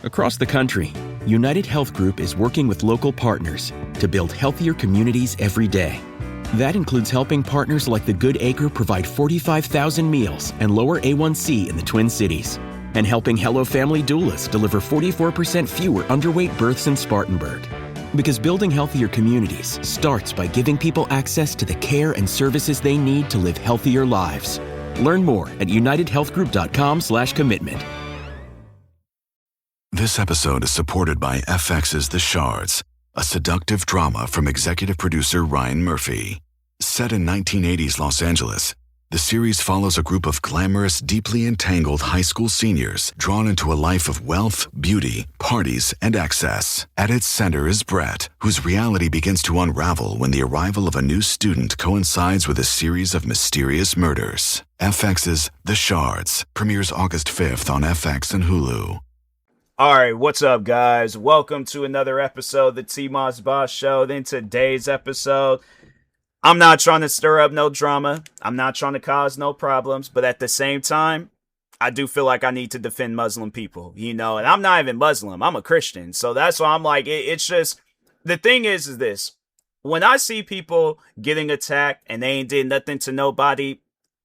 Across the country, United Health Group is working with local partners to build healthier communities every day. That includes helping partners like the Good Acre provide 45,000 meals and lower A1C in the Twin Cities, and helping Hello Family doulas deliver 44% fewer underweight births in Spartanburg. Because building healthier communities starts by giving people access to the care and services they need to live healthier lives. Learn more at unitedhealthgroup.com/commitment. This episode is supported by FX's The Shards, a seductive drama from executive producer Ryan Murphy. Set in 1980s Los Angeles, the series follows a group of glamorous, deeply entangled high school seniors drawn into a life of wealth, beauty, parties, and excess. At its center is Brett, whose reality begins to unravel when the arrival of a new student coincides with a series of mysterious murders. FX's The Shards premieres August 5th on FX and Hulu. All right, what's up, guys? Welcome to another episode of the TMossBoss Show. In today's episode, I'm not trying to stir up no drama. I'm not trying to cause no problems. But at the same time, I do feel like I need to defend Muslim people, and I'm not even Muslim. I'm a Christian. So that's why I'm like, it's just, the thing is this. When I see people getting attacked and they ain't did nothing to nobody,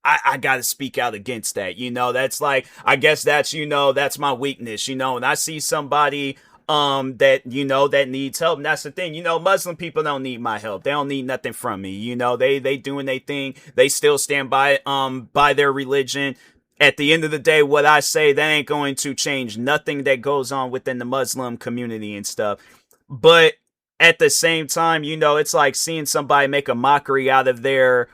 I gotta speak out against that. That's like, I guess that's, that's my weakness, and I see somebody, that needs help. And that's the thing, Muslim people don't need my help. They don't need nothing from me. They doing their thing. They still stand by their religion. At the end of the day, what I say, that ain't going to change nothing that goes on within the Muslim community and stuff. But at the same time, it's like seeing somebody make a mockery out of their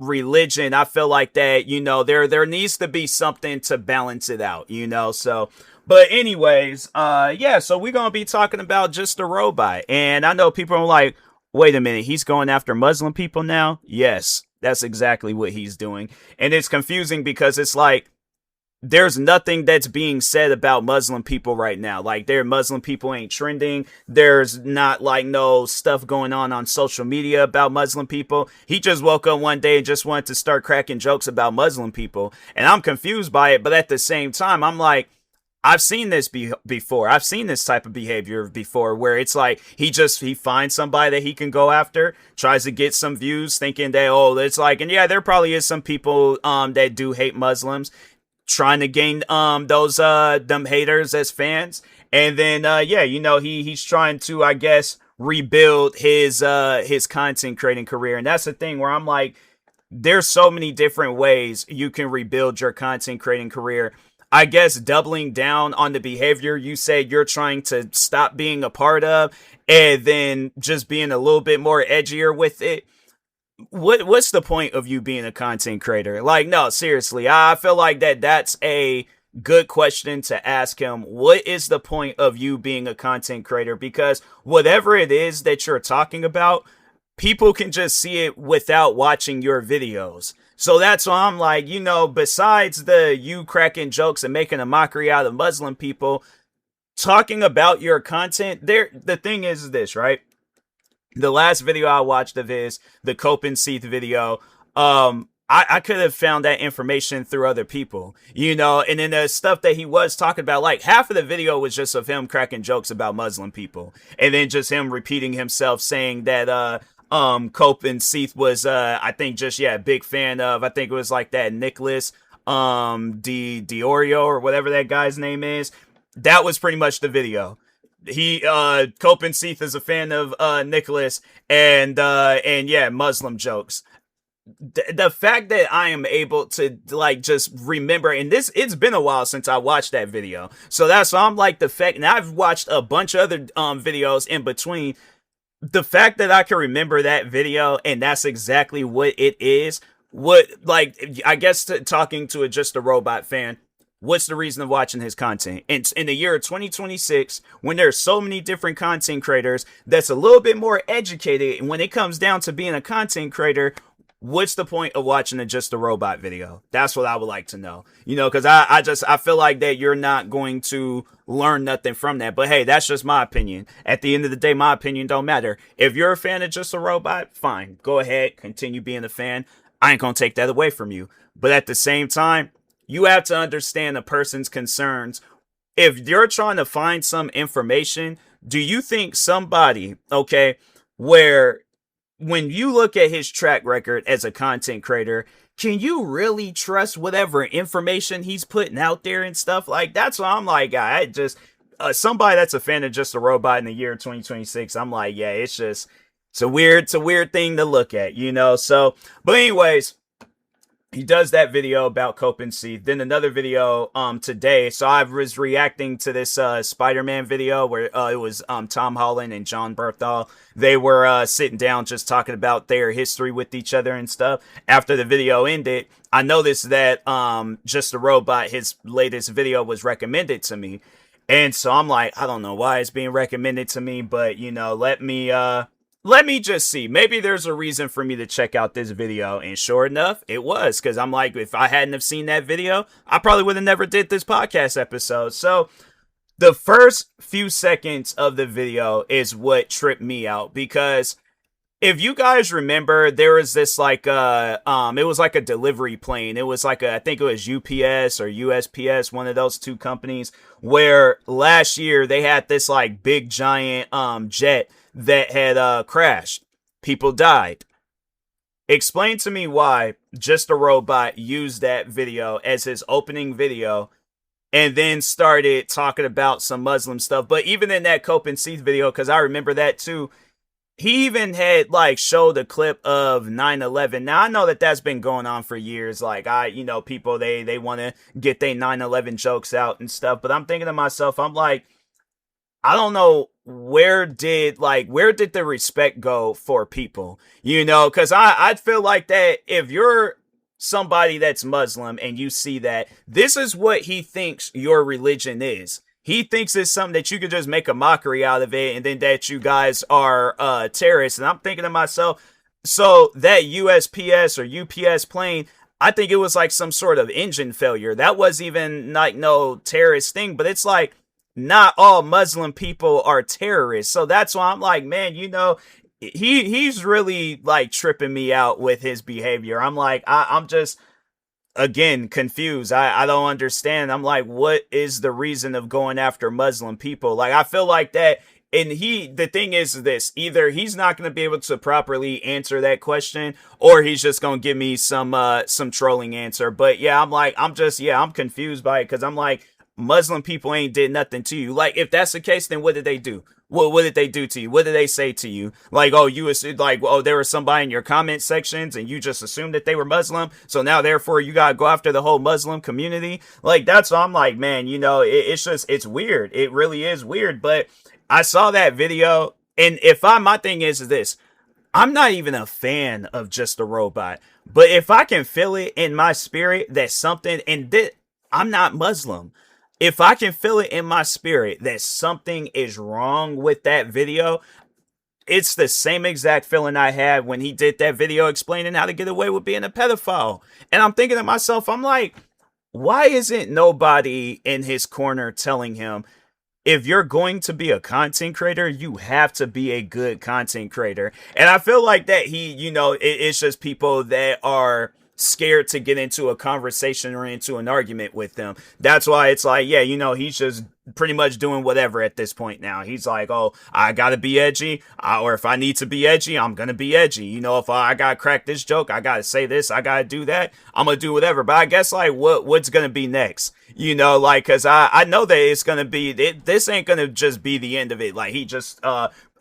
religion. I feel like that, there needs to be something to balance it out, so. But anyways, so we're going to be talking about Just a Robot. And I know people are like, wait a minute, he's going after Muslim people now? Yes, that's exactly what he's doing. And it's confusing because it's like, there's nothing that's being said about Muslim people right now. Like, their Muslim people ain't trending. There's not like no stuff going on social media about Muslim people. He just woke up one day and just wanted to start cracking jokes about Muslim people. And I'm confused by it. But at the same time, I'm like, I've seen this before. I've seen this type of behavior before where it's like he finds somebody that he can go after, tries to get some views, thinking that, it's like, and yeah, there probably is some people that do hate Muslims, trying to gain those them haters as fans. And then he's trying to, I guess, rebuild his content creating career. And that's the thing where I'm like, there's so many different ways you can rebuild your content creating career. I guess doubling down on the behavior you said you're trying to stop being a part of, and then just being a little bit more edgier with it. What's the point of you being a content creator? Like, no, seriously, I feel like that's a good question to ask him. What is the point of you being a content creator? Because whatever it is that you're talking about, people can just see it without watching your videos. So that's why I'm like, besides you cracking jokes and making a mockery out of Muslim people, talking about your content, the thing is this, right? The last video I watched of his, the Cope and Seath video, I could have found that information through other people, and then the stuff that he was talking about, like half of the video was just of him cracking jokes about Muslim people, and then just him repeating himself saying that Cope and Seath was I think just a big fan of, I think it was like that Nicholas Diorio or whatever that guy's name is. That was pretty much the video. He Cope and Seath is a fan of Nicholas and Muslim jokes. The fact that I am able to like just remember, and it's been a while since I watched that video, so that's why I'm like, the fact, and I've watched a bunch of other videos in between. The fact that I can remember that video and that's exactly what it is, I guess talking to Just a Robot fan, what's the reason of watching his content? And in the year of 2026, when there's so many different content creators that's a little bit more educated, and when it comes down to being a content creator, what's the point of watching Just a Robot video? That's what I would like to know. Because I feel like that you're not going to learn nothing from that. But hey, that's just my opinion. At the end of the day, my opinion don't matter. If you're a fan of Just a Robot, fine. Go ahead, continue being a fan. I ain't gonna take that away from you. But at the same time, you have to understand a person's concerns if you're trying to find some information, do you think somebody, okay, where when you look at his track record as a content creator, can you really trust whatever information he's putting out there and stuff? Like, that's why I'm like, I just, somebody that's a fan of Just a Robot in the year 2026, I'm like, yeah, it's a weird thing to look at, you know? So, but anyways, he does that video about Cope and Seed. Then another video today. So I was reacting to this Spider-Man video where it was Tom Holland and John Berthal. They were sitting down just talking about their history with each other and stuff. After the video ended, I noticed that Just a Robot, his latest video, was recommended to me. And so I'm like, I don't know why it's being recommended to me, but you know, let me just see. Maybe there's a reason for me to check out this video. And sure enough, it was. Because I'm like, if I hadn't have seen that video, I probably would have never did this podcast episode. So the first few seconds of the video is what tripped me out. Because if you guys remember, there was this like, it was like a delivery plane. It was like I think it was UPS or USPS, one of those two companies, where last year they had this like big giant jet that had crashed. People died. Explain to me why Just a Robot used that video as his opening video and then started talking about some Muslim stuff. But even in that Cope and Seed video, because I remember that too, he even had like showed a clip of 9/11. Now I know that that's been going on for years. Like people, they want to get their 9/11 jokes out and stuff. But I'm thinking to myself, I'm like, I don't know, where did the respect go for people? You know, because I feel like that if you're somebody that's Muslim and you see that, this is what he thinks your religion is. He thinks it's something that you could just make a mockery out of it and then that you guys are terrorists. And I'm thinking to myself, so that USPS or UPS plane, I think it was like some sort of engine failure. That wasn't even like no terrorist thing, but it's like, not all Muslim people are terrorists. So that's why I'm like, man, you know, he's really like tripping me out with his behavior. I'm like, I'm just, again, confused. I don't understand. I'm like, what is the reason of going after Muslim people? Like, I feel like that. And the thing is this, either he's not going to be able to properly answer that question, or he's just going to give me some trolling answer. But yeah, I'm confused by it. Cause I'm like, Muslim people ain't did nothing to you. Like, if that's the case, then what did they do? What did they do to you? What did they say to you? Like, oh, there was somebody in your comment sections and you just assumed that they were Muslim. So now, therefore, you got to go after the whole Muslim community. Like, that's why I'm like, man, you know, it's weird. It really is weird. But I saw that video. And my thing is this, I'm not even a fan of Just a Robot. But if I can feel it in my spirit that something, I'm not Muslim. If I can feel it in my spirit that something is wrong with that video, it's the same exact feeling I had when he did that video explaining how to get away with being a pedophile. And I'm thinking to myself, I'm like, why isn't nobody in his corner telling him, if you're going to be a content creator, you have to be a good content creator? And I feel like that it's just people that are scared to get into a conversation or into an argument with them. That's why it's like, yeah, you know, he's just pretty much doing whatever at this point now. He's like, oh, I gotta be edgy, or if I need to be edgy, I'm gonna be edgy. You know, if I gotta crack this joke, I gotta say this, I gotta do that, I'm gonna do whatever. But I guess like what's gonna be next? You know, like, cause I know that it's gonna be, this ain't gonna just be the end of it. Like, he just,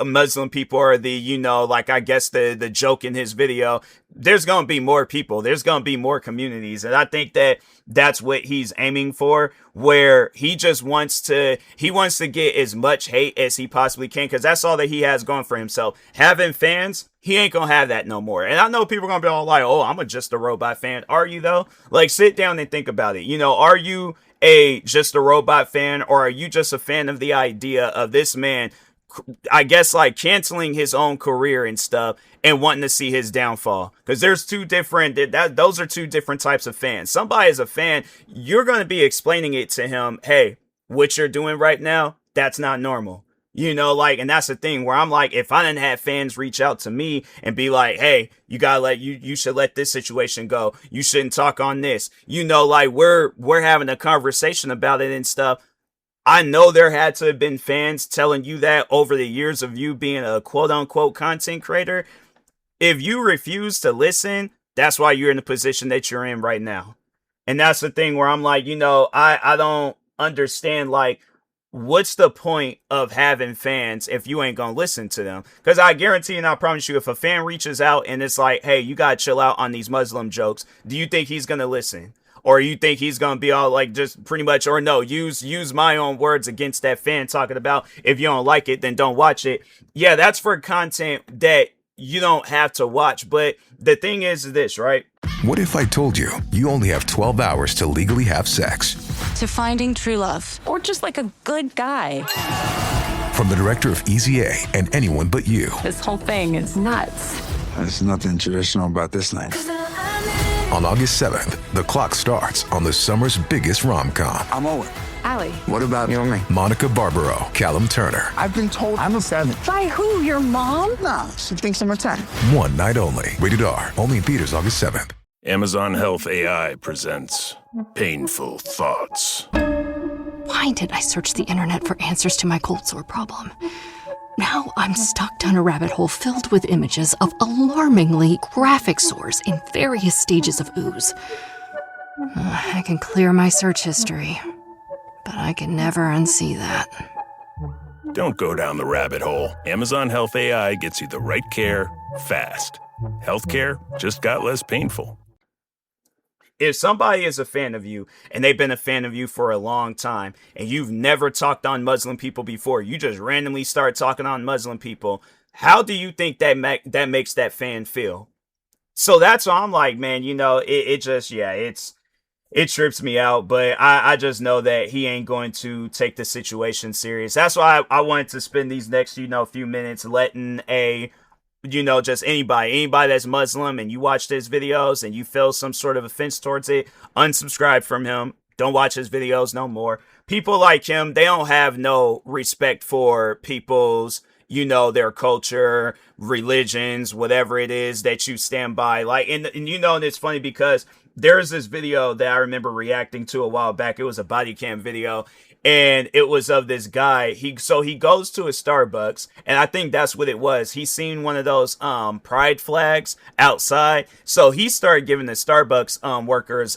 Muslim people are the, you know, like, I guess the joke in his video. There's gonna be more people. There's gonna be more communities. And I think that that's what he's aiming for, where he just wants to get as much hate as he possibly can. Cause that's all that he has going for himself. Having fans, he ain't gonna have that no more. And I know people are gonna be all like, oh, I'm Just a Robot fan. Are you though? Like, sit down and think about it. You know, are you a Just a Robot fan, or are you just a fan of the idea of this man, I guess, like, canceling his own career and stuff and wanting to see his downfall? Because there's those are two different types of fans. Somebody is a fan, you're going to be explaining it to him, hey, what you're doing right now, that's not normal. You know, like, and that's the thing where I'm like, if I didn't have fans reach out to me and be like, hey, you should let this situation go, you shouldn't talk on this, you know, like, we're having a conversation about it and stuff, I know there had to have been fans telling you that over the years of you being a quote unquote content creator. If you refuse to listen, that's why you're in the position that you're in right now. And that's the thing where I'm like, I don't understand, like, what's the point of having fans if you ain't gonna listen to them? Because I guarantee and I promise you, if a fan reaches out and it's like, hey, you gotta chill out on these Muslim jokes, do you think he's gonna listen? Or you think he's gonna be all like, just pretty much, or no, use my own words against that fan talking about, if you don't like it, then don't watch it. Yeah, that's for content that you don't have to watch. But the thing is this, right? What if I told you you only have 12 hours to legally have sex? To finding true love, or just like a good guy. From the director of Easy A and Anyone But You. This whole thing is nuts. There's nothing traditional about this night. On August 7th, the clock starts on the summer's biggest rom-com. I'm Owen. Allie. What about you and me? Monica Barbaro, Callum Turner. I've been told I'm a 7. By who? Your mom? Nah, she thinks I'm a 10. One night only. Rated R. Only in theaters August 7th. Amazon Health AI presents Painful Thoughts. Why did I search the internet for answers to my cold sore problem? Now I'm stuck down a rabbit hole filled with images of alarmingly graphic sores in various stages of ooze. I can clear my search history, but I can never unsee that. Don't go down the rabbit hole. Amazon Health AI gets you the right care fast. Healthcare just got less painful. If somebody is a fan of you and they've been a fan of you for a long time and you've never talked on Muslim people before, you just randomly start talking on Muslim people, how do you think that makes that fan feel? So that's why I'm like, man, it trips me out, but I just know that he ain't going to take the situation serious. That's why I wanted to spend these next, few minutes letting just anybody that's Muslim and you watch his videos and you feel some sort of offense towards it, unsubscribe from him. Don't watch his videos no more. People like him, they don't have no respect for people's, their culture, religions, whatever it is that you stand by. Like, and it's funny because there's this video that I remember reacting to a while back. It was a body cam video. And it was of this guy. He goes to a Starbucks, and I think that's what it was. He seen one of those pride flags outside. So he started giving the Starbucks workers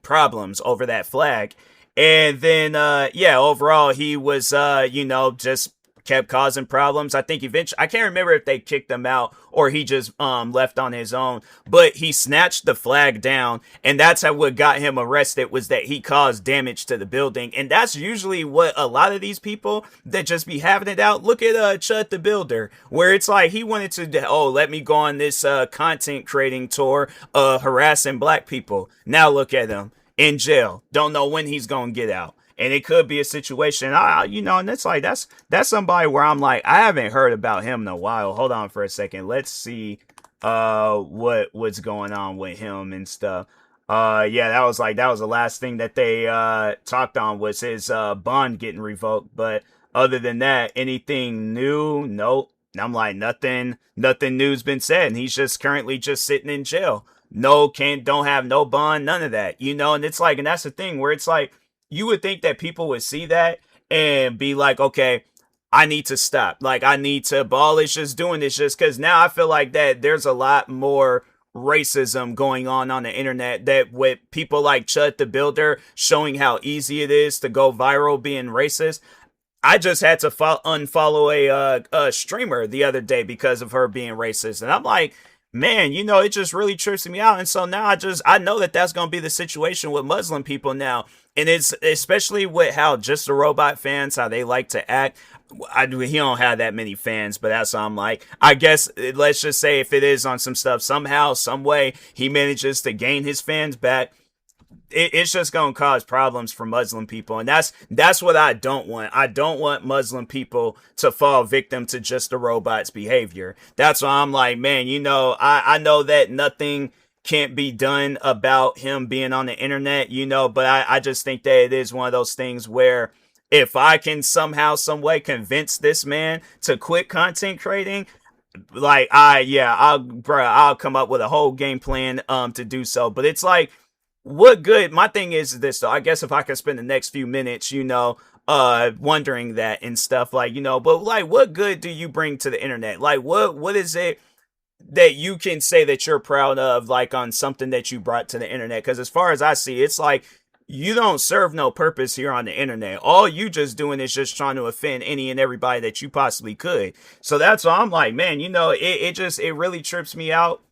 problems over that flag. And then overall he was just kept causing problems. I think eventually, I can't remember if they kicked him out or he just left on his own, but he snatched the flag down, and that's what got him arrested, was that he caused damage to the building. And that's usually what a lot of these people that just be having it out. Look at Chud the Builder, where it's like he wanted to, let me go on this content creating tour harassing black people. Now look at him in jail. Don't know when he's gonna get out. And it could be a situation, and it's like, that's somebody where I'm like, I haven't heard about him in a while. Hold on for a second. Let's see what's going on with him and stuff. That was the last thing that they talked on was his bond getting revoked. But other than that, anything new? Nope. I'm like, nothing new's been said. And he's just currently just sitting in jail. Don't have no bond, none of that. And it's like, and that's the thing where it's like, you would think that people would see that and be like, okay, I need to stop. Like, I need to, Ball is just doing this just because now I feel like that there's a lot more racism going on the internet, that with people like Chud the Builder showing how easy it is to go viral being racist. I just had to unfollow a streamer the other day because of her being racist. And I'm like, man, it just really trips me out. And so now I know that that's going to be the situation with Muslim people now. And it's especially with how Just a Robot fans, how they like to act. He don't have that many fans, but that's why I'm like, I guess let's just say if it is on some stuff, somehow, some way he manages to gain his fans back, it's just going to cause problems for Muslim people. And that's what I don't want. I don't want Muslim people to fall victim to Just a Robot's behavior. That's why I'm like, man, I know that nothing can't be done about him being on the internet, but I just think that it is one of those things where if I can somehow, some way convince this man to quit content creating, like, I'll come up with a whole game plan to do so. But it's like, what good? My thing is this, though. I guess if I can spend the next few minutes, wondering that and stuff, like, you know, but like, what good do you bring to the internet? Like, what is it that you can say that you're proud of, like, on something that you brought to the internet? Because as far as I see, it's like you don't serve no purpose here on the internet. All you just doing is just trying to offend any and everybody that you possibly could. So that's why I'm like, man, you know, it really trips me out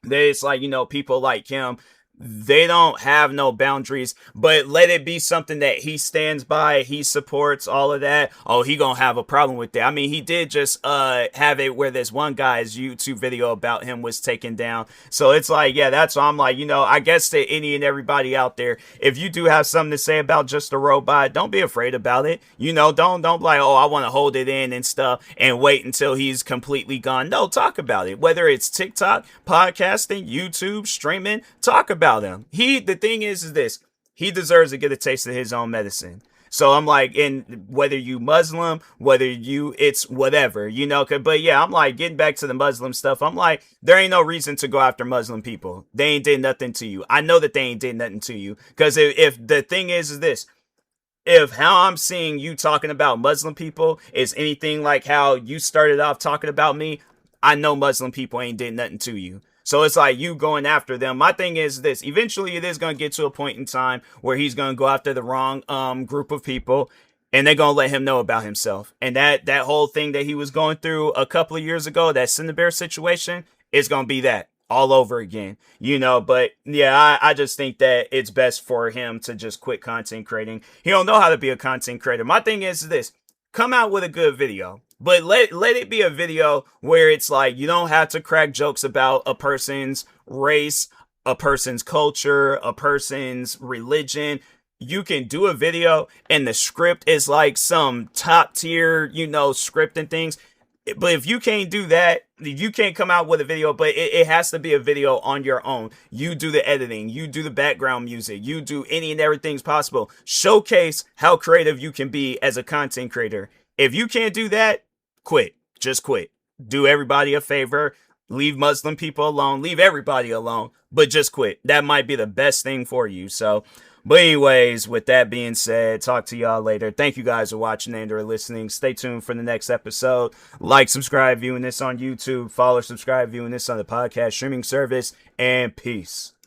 that it's like, you know, people like him, they don't have no boundaries, but let it be something that he stands by, he supports, all of that. Oh, he gonna have a problem with that. I mean, he did just have it where this one guy's YouTube video about him was taken down. So it's like, yeah, that's why I'm like, you know, I guess to any and everybody out there, if you do have something to say about Just a Robot, don't be afraid about it. You know, don't be like, oh, I want to hold it in and stuff and wait until he's completely gone. No, talk about it. Whether it's TikTok, podcasting, YouTube, streaming, talk about him. The thing is this, he deserves to get a taste of his own medicine. So I'm like, and whether you Muslim, whether you, it's whatever, you know, but yeah, I'm like, getting back to the Muslim stuff, I'm like, there ain't no reason to go after Muslim people. They ain't did nothing to you. I know that they ain't did nothing to you. Because if the thing is this, if how I'm seeing you talking about Muslim people is anything like how you started off talking about me, I know Muslim people ain't did nothing to you. So it's like you going after them. My thing is this, eventually it is going to get to a point in time where he's going to go after the wrong group of people, and they're going to let him know about himself. And that whole thing that he was going through a couple of years ago, that Cinnabare situation, is going to be that all over again, you know. But yeah, I just think that it's best for him to just quit content creating. He don't know how to be a content creator. My thing is this, come out with a good video. But let it be a video where it's like you don't have to crack jokes about a person's race, a person's culture, a person's religion. You can do a video and the script is like some top tier, you know, script and things. But if you can't do that, you can't come out with a video, but it has to be a video on your own. You do the editing, you do the background music, you do any and everything's possible. Showcase how creative you can be as a content creator. If you can't do that, quit. Just quit. Do everybody a favor. Leave Muslim people alone. Leave everybody alone. But just quit. That might be the best thing for you. So, but anyways, with that being said, talk to y'all later. Thank you guys for watching and or listening. Stay tuned for the next episode. Like, subscribe, viewing this on YouTube. Follow, subscribe, viewing this on the podcast streaming service. And peace.